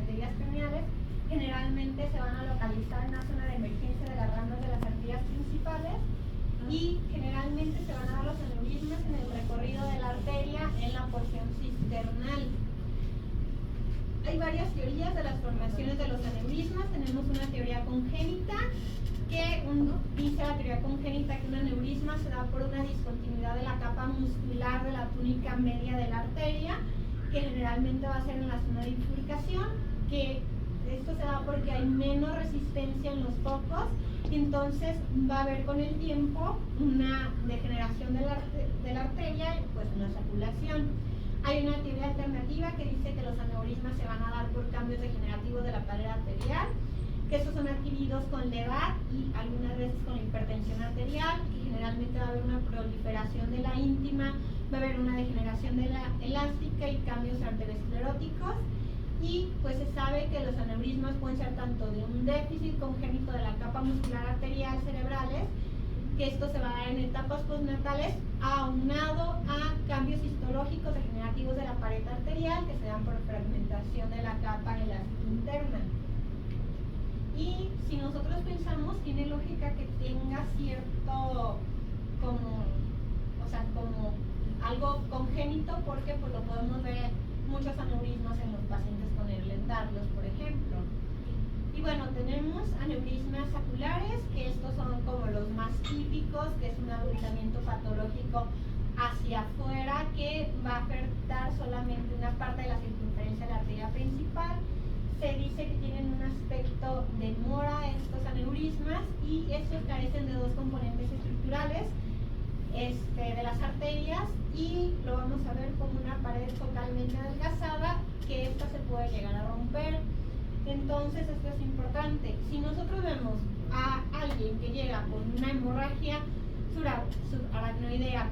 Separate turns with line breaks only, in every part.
arterias craneales, generalmente se van a localizar en la zona de emergencia de las ramas de las arterias principales y generalmente se van a dar los aneurismas en el recorrido de la arteria en la porción cisternal. Hay varias teorías de las formaciones de los aneurismas. Tenemos una teoría congénita que dice la teoría congénita que un aneurisma se da por una discontinuidad de la capa muscular de la túnica media de la arteria, que generalmente va a ser en la zona de bifurcación, que esto se da porque hay menos resistencia en los focos, entonces va a haber con el tiempo una degeneración de la arteria y pues una saculación. Hay una teoría alternativa que dice que los aneurismas se van a dar por cambios degenerativos de la pared arterial, que estos son adquiridos con la edad y algunas veces con la hipertensión arterial, que generalmente va a haber una proliferación de la íntima, va a haber una degeneración de la elástica y cambios arterioscleróticos. Y pues se sabe que los aneurismas pueden ser tanto de un déficit congénito de la capa muscular arterial cerebrales, que esto se va a dar en etapas postnatales, aunado a cambios histológicos degenerativos de la pared arterial que se dan por fragmentación de la capa elástica interna. Y si nosotros pensamos, tiene lógica que tenga cierto como algo congénito, porque pues lo podemos ver muchos aneurismas en los pacientes con Ehlers-Danlos, por ejemplo. Y bueno, tenemos aneurismas saculares, que estos son como los más típicos, que es un abultamiento patológico hacia afuera que va a afectar solamente una parte de la circunferencia de la arteria principal. Se dice que tienen un aspecto de mora estos aneurismas, y estos carecen de dos componentes estructurales de las arterias, y lo vamos a ver como una pared focalmente adelgazada, que esta se puede llegar a romper. Entonces esto es importante. Si nosotros vemos a alguien que llega con una hemorragia subaracnoidea,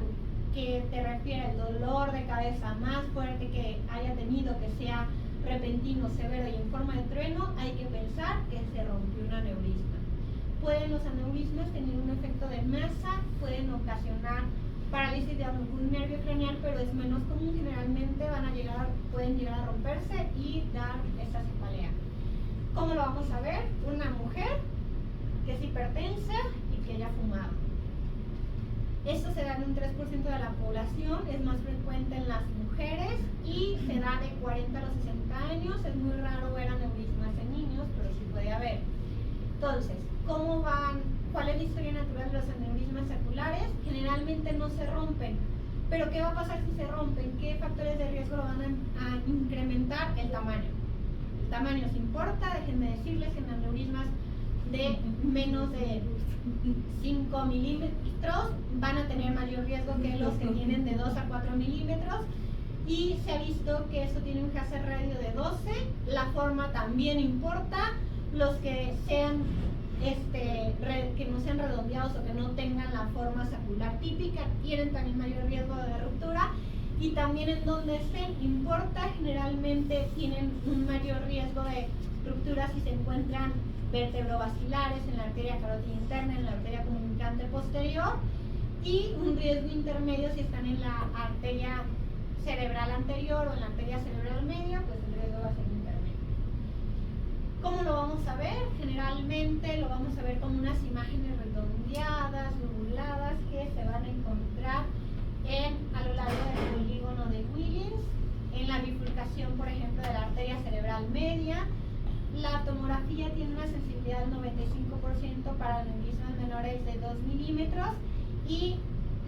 que te refiere al dolor de cabeza más fuerte que haya tenido, que sea repentino, severo y en forma de trueno, hay que pensar que se rompió un aneurisma. Pueden los aneurismas tener un efecto de masa, pueden ocasionar parálisis de algún nervio craneal, pero es menos común. Generalmente pueden llegar a romperse y dar esta cefalea. ¿Cómo lo vamos a ver? Una mujer que es hipertensa y que haya fumado. Esto se da en un 3% de la población, es más frecuente en las mujeres y se da de 40 a los 60 años. Es muy raro ver aneurismas en niños, pero sí puede haber. Entonces, ¿cuál es la historia natural de los aneurismas saculares? Generalmente no se rompen. Pero ¿qué va a pasar si se rompen? ¿Qué factores de riesgo lo van a incrementar? El tamaño. El tamaño se importa. Déjenme decirles que en aneurismas de menos de 5 milímetros van a tener mayor riesgo que los que tienen de 2 a 4 milímetros. Y se ha visto que esto tiene un Hazard radio de 12. La forma también importa. Los que sean que no sean redondeados o que no tengan la forma sacular típica tienen también mayor riesgo de ruptura, y también en donde estén importa. Generalmente tienen un mayor riesgo de ruptura si se encuentran vertebrovasculares en la arteria carótida interna, en la arteria comunicante posterior, y un riesgo intermedio si están en la arteria cerebral anterior o en la arteria cerebral media, pues el riesgo va a ser intermedio. ¿Cómo lo vamos a ver? Generalmente lo vamos a ver con unas imágenes redondeadas, lobuladas, que se van a encontrar a lo largo del polígono de Willis, en la bifurcación, por ejemplo, de la arteria cerebral media. La tomografía tiene una sensibilidad del 95% para aneurismas menores de 2 milímetros, y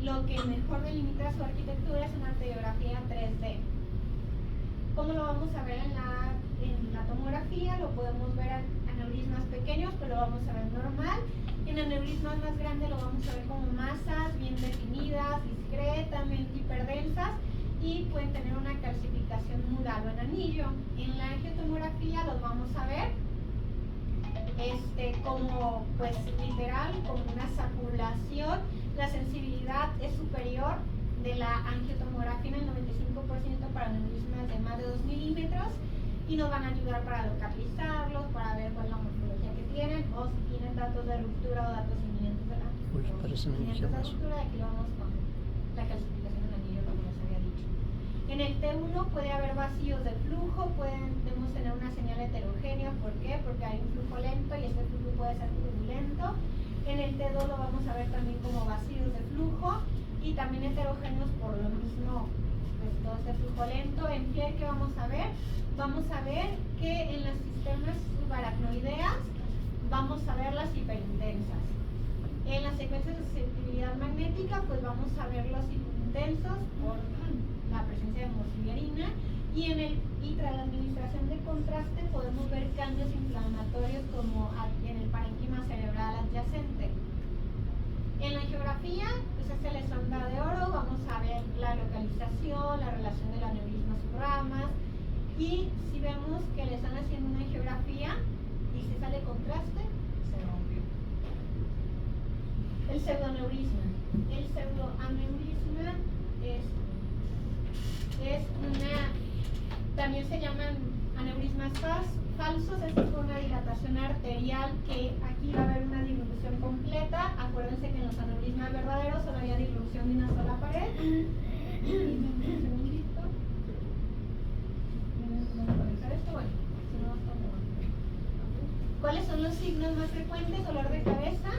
lo que mejor delimita su arquitectura es una arteriografía 3D. ¿Cómo lo vamos a ver en la tomografía? Lo podemos ver en aneurismas pequeños, pero lo vamos a ver normal. En aneurismas más grandes lo vamos a ver como masas bien definidas, discretamente hiperdensas, y pueden tener una calcificación nodal o en anillo. En la angiotomografía los vamos a ver como pues literal, como una saculación. La sensibilidad es superior de la angiotomografía en el 95% para aneurismas de más de 2 milímetros, y nos van a ayudar para localizarlos, para ver cuál es la morfología que tienen, o si tienen datos de ruptura o datos inminentes de la ruptura. Aquí lo vamos con la calcificación en anillo, como les había dicho. En el T1 puede haber vacíos de flujo, podemos tener una señal heterogénea. ¿Por qué? Porque hay un flujo lento y este flujo puede ser turbulento. En el T2 lo vamos a ver también como vacíos de flujo y también heterogéneos por lo mismo, pues todo este flujo lento. En Fleer, ¿qué vamos a ver? Vamos a ver que en las cisternas subaracnoideas vamos a ver las hiperintensas. En las secuencias de susceptibilidad magnética, pues vamos a ver los hipointensos por la presencia de morcillarina. Y tras la administración de contraste podemos ver cambios inflamatorios como en el parénquima cerebral adyacente. En la geografía, pues es el estándar de oro, vamos a ver la localización, la relación del aneurisma subramas, y si vemos que le están haciendo una geografía y si sale contraste, se rompió. El pseudoneurisma. El pseudoaneurisma es también se llaman aneurismas falsos, es una dilatación arterial que aquí va a haber una dilución completa. Acuérdense que en los aneurismas verdaderos solo había dilución de una sola pared. ¿Cuáles son los signos más frecuentes? Dolor de cabeza,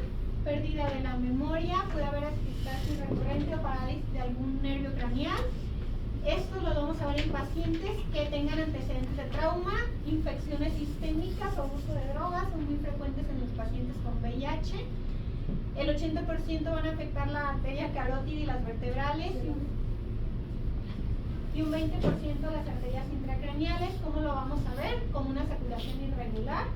pérdida de la memoria, puede haber asfixiación recurrente o parálisis de algún nervio craneal. Esto lo vamos a ver en pacientes que tengan antecedentes de trauma, infecciones sistémicas o uso de drogas, son muy frecuentes en los pacientes con VIH. El 80% van a afectar la arteria carótida y las vertebrales y un 20% las arterias intracraneales. ¿Cómo lo vamos a ver? Como una saculación irregular.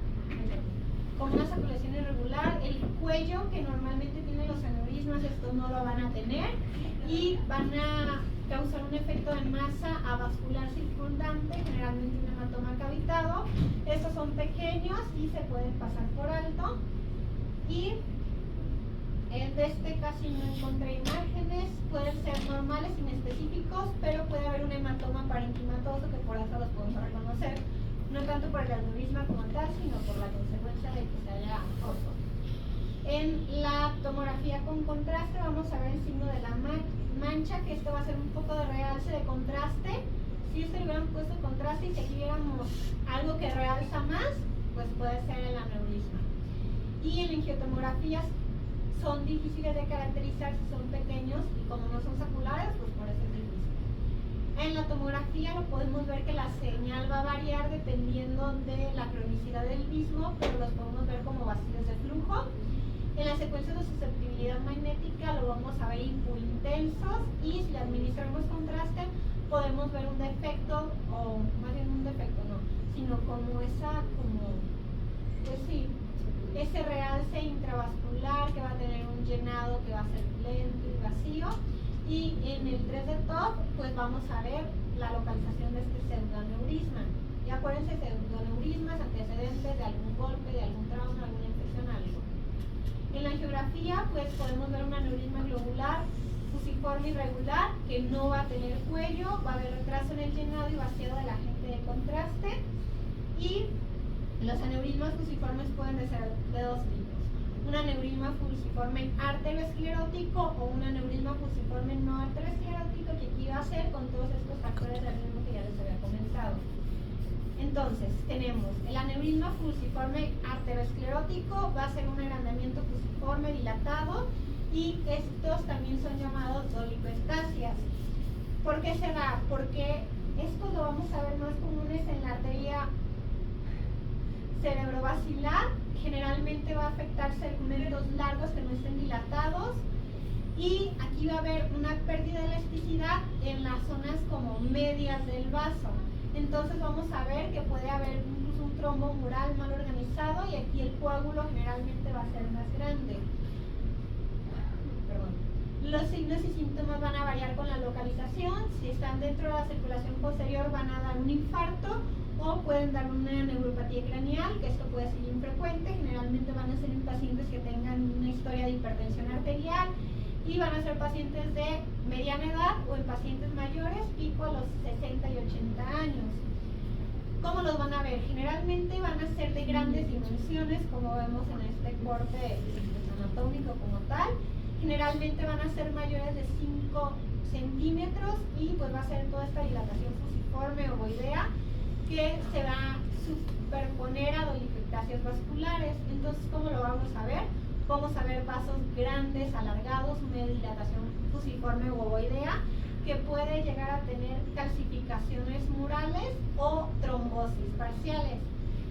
Como una saculación irregular, el cuello que normalmente tiene los aneurismas, estos no lo van a tener y van a causar un efecto de masa avascular circundante, generalmente un hematoma cavitado. Estos son pequeños y se pueden pasar por alto. Y de este casi no encontré imágenes, pueden ser normales, inespecíficos, pero puede haber un hematoma parenquimatoso que por eso los podemos reconocer, no tanto por el aneurisma como tal, sino por la consecuencia de que se haya roto. En la tomografía con contraste vamos a ver el signo de la mancha, que esto va a ser un poco de realce de contraste. Si ustedes hubieran puesto contraste y si aquí viéramos algo que realza más, pues puede ser el aneurisma. Y en angiotomografías son difíciles de caracterizar si son pequeños y como no son saculares, pues por eso es difícil. En la tomografía lo podemos ver que la señal va a variar dependiendo de la cronicidad del mismo, pero los podemos ver como vacíos de flujo. En la secuencia de susceptibilidad magnética lo vamos a ver hipointensos y si le administramos contraste podemos ver un defecto, o más bien un defecto no, sino como pues sí, ese realce intravascular que va a tener un llenado que va a ser lento y vacío. Y en el 3 de TOP pues vamos a ver la localización de este pseudoaneurisma. Y acuérdense, pseudoaneurismas, antecedentes de algún golpe, de algún trauma, alguna infección, algo. En la angiografía pues podemos ver un aneurisma globular fusiforme irregular que no va a tener cuello, va a haber retraso en el llenado y vaciado del agente de contraste. Y los aneurismas fusiformes pueden ser de dos tipos: un aneurisma fusiforme arteriosclerótico o un aneurisma fusiforme no arteriosclerótico, que aquí va a ser con todos estos factores del ritmo que ya les había comentado. Entonces, tenemos el aneurisma fusiforme arteriosclerótico, va a ser un agrandamiento fusiforme dilatado y estos también son llamados dolicoestasias. ¿Por qué se da? Porque estos lo vamos a ver más comunes en la arteria cerebrovascular. Generalmente va a afectar segmentos largos que no estén dilatados y aquí va a haber una pérdida de elasticidad en las zonas como medias del vaso. Entonces vamos a ver que puede haber incluso un trombo mural mal organizado y aquí el coágulo generalmente va a ser más grande. Los signos y síntomas van a variar con la localización. Si están dentro de la circulación posterior van a dar un infarto o pueden dar una neuropatía craneal, que esto puede ser infrecuente. Generalmente van a ser en pacientes que tengan una historia de hipertensión arterial y van a ser pacientes de mediana edad o en pacientes mayores, pico a los 60 y 80 años. ¿Cómo los van a ver? Generalmente van a ser de grandes dimensiones, como vemos en este corte anatómico como tal. Generalmente van a ser mayores de 5 centímetros y pues va a ser toda esta dilatación fusiforme ovoidea que se va a superponer a dolifictasias vasculares. Entonces, ¿cómo lo vamos a ver? Vamos a ver vasos grandes, alargados, una dilatación fusiforme ovoidea que puede llegar a tener calcificaciones murales o trombosis parciales.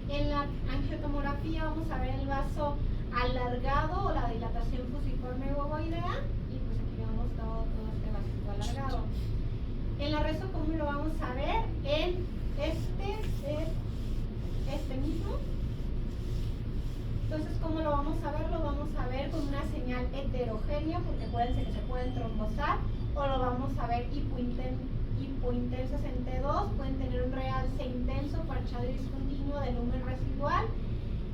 En la angiotomografía vamos a ver el vaso alargado o la dilatación fusiforme ovoidea y pues aquí vemos todo este vasito alargado. En la reso, ¿cómo lo vamos a ver? En este mismo. Entonces, ¿cómo lo vamos a ver? Lo vamos a ver con una señal heterogénea, porque acuérdense que se pueden trombosar, o lo vamos a ver hipointensas en T2, pueden tener un realce intenso, parchado y discontinuo de lumen residual.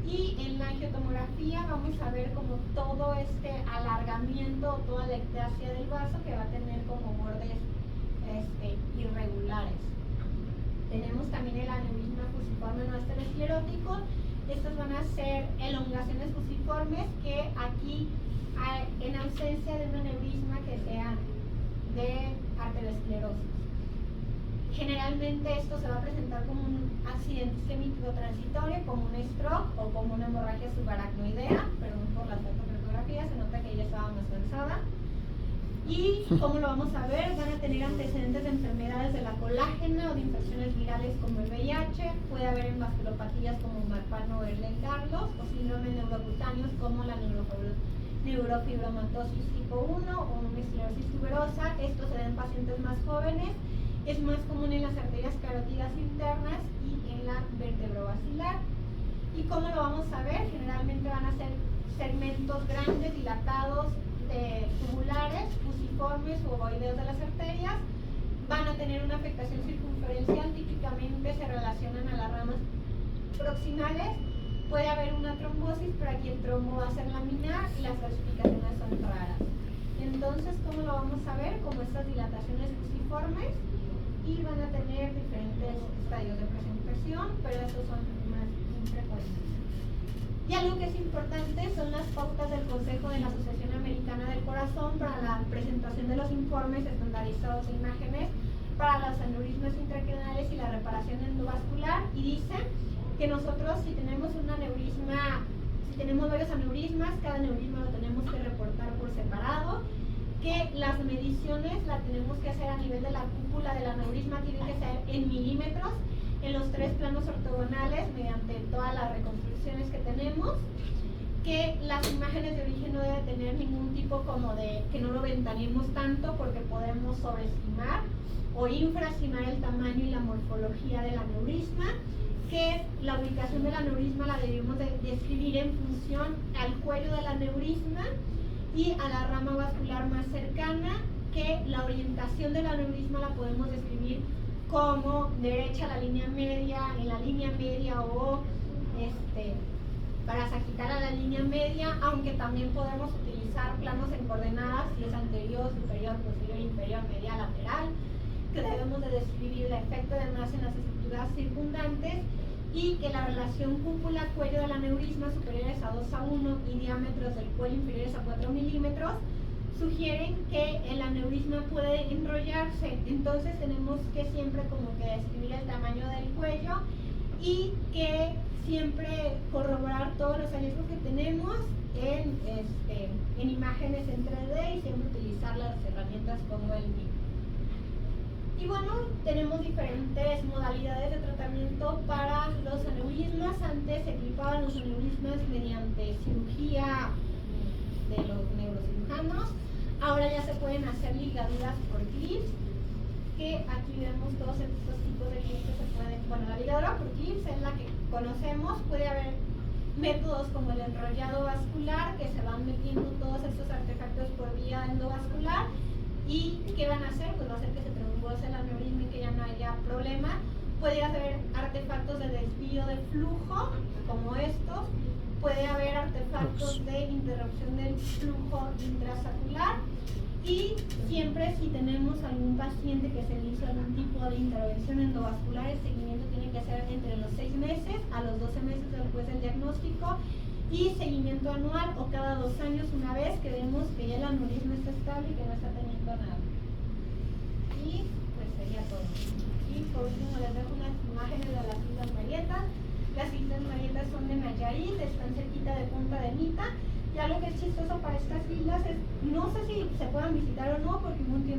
Y en la angiotomografía vamos a ver como todo este alargamiento, toda la ectasia del vaso que va a tener como bordes irregulares. Tenemos también el aneurisma fusiforme no esclerótico. Estos van a ser elongaciones fusiformes que aquí, en ausencia de un aneurisma que sea de arteriosclerosis. Generalmente esto se va a presentar como un accidente isquémico transitorio, como un stroke o como una hemorragia subaracnoidea, perdón por la fotografía, se nota que ella estaba más avanzada. Y como lo vamos a ver, van a tener antecedentes de enfermedades de la colágena o de infecciones virales como el VIH, puede haber en vasculopatías como Marfan-Oberle-Carlos o síndromes neurocutáneos como la neurofibromatosis tipo 1 o una esclerosis tuberosa. Esto se da en pacientes más jóvenes, es más común en las arterias carótidas internas y en la vertebrobasilar. ¿Y cómo lo vamos a ver? Generalmente van a ser segmentos grandes, dilatados, tubulares, fusiformes o ovoideos de las arterias. Van a tener una afectación circunferencial, típicamente se relacionan a las ramas proximales. Puede haber una trombosis, pero aquí el trombo va a ser laminar y las calcificaciones son raras. Entonces, ¿cómo lo vamos a ver? Como estas dilataciones fusiformes, y van a tener diferentes estadios de presentación, pero estos son más infrecuentes. Y algo que es importante son las pautas del Consejo de la Asociación Americana del Corazón para la presentación de los informes estandarizados de imágenes para los aneurismas intracraneales y la reparación endovascular, y dice que nosotros si tenemos varios aneurismas, cada aneurisma lo tenemos que reportar por separado, que las mediciones las tenemos que hacer a nivel de la cúpula del aneurisma, tienen que ser en milímetros, en los 3 planos ortogonales mediante todas las reconstrucciones que tenemos, que las imágenes de origen no deben tener ningún tipo como de, que no lo ventaneemos tanto porque podemos sobreestimar o infraestimar el tamaño y la morfología del aneurisma, que la ubicación del aneurisma la debemos de describir en función al cuello del aneurisma y a la rama vascular más cercana, que la orientación del aneurisma la podemos describir como derecha a la línea media, en la línea media o para sagitar a la línea media, aunque también podemos utilizar planos en coordenadas si es anterior, superior, posterior, inferior, medial, lateral, que debemos de describir el efecto de masa en las estructuras circundantes, y que la relación cúpula-cuello del aneurisma superiores a 2 a 1 y diámetros del cuello inferiores a 4 milímetros sugieren que el aneurisma puede enrollarse. Entonces tenemos que siempre como que describir el tamaño del cuello y que siempre corroborar todos los hallazgos que tenemos en imágenes en 3D y siempre utilizar las herramientas como el MIP. Y bueno, tenemos diferentes modalidades de tratamiento para los aneurismas. Antes se equipaban los aneurismas mediante cirugía de los neurocirujanos. Ahora ya se pueden hacer ligaduras por clips, que aquí vemos todos estos tipos de clips que se pueden. Bueno, la ligadura por clips es la que conocemos. Puede haber métodos como el enrollado vascular, que se van metiendo todos estos artefactos por vía endovascular. ¿Y qué van a hacer? Pues va a hacer que se trombose el aneurisma y que ya no haya problema. Puede haber artefactos de desvío de flujo, como estos. Puede haber artefactos de interrupción del flujo intrasacular. Y siempre si tenemos algún paciente que se le hizo algún tipo de intervención endovascular, el seguimiento tiene que ser entre los 6 meses a los 12 meses después del diagnóstico, y seguimiento anual o cada 2 años una vez que vemos que ya el aneurisma está estable y que no está teniendo nada. Y pues sería todo. Y por último les dejo unas imágenes de las Islas Marietas. Las Islas Marietas son de Nayarit, están cerquita de Punta de Mita. Y algo que es chistoso para estas islas es, no sé si se puedan visitar o no, porque hubo un tiempo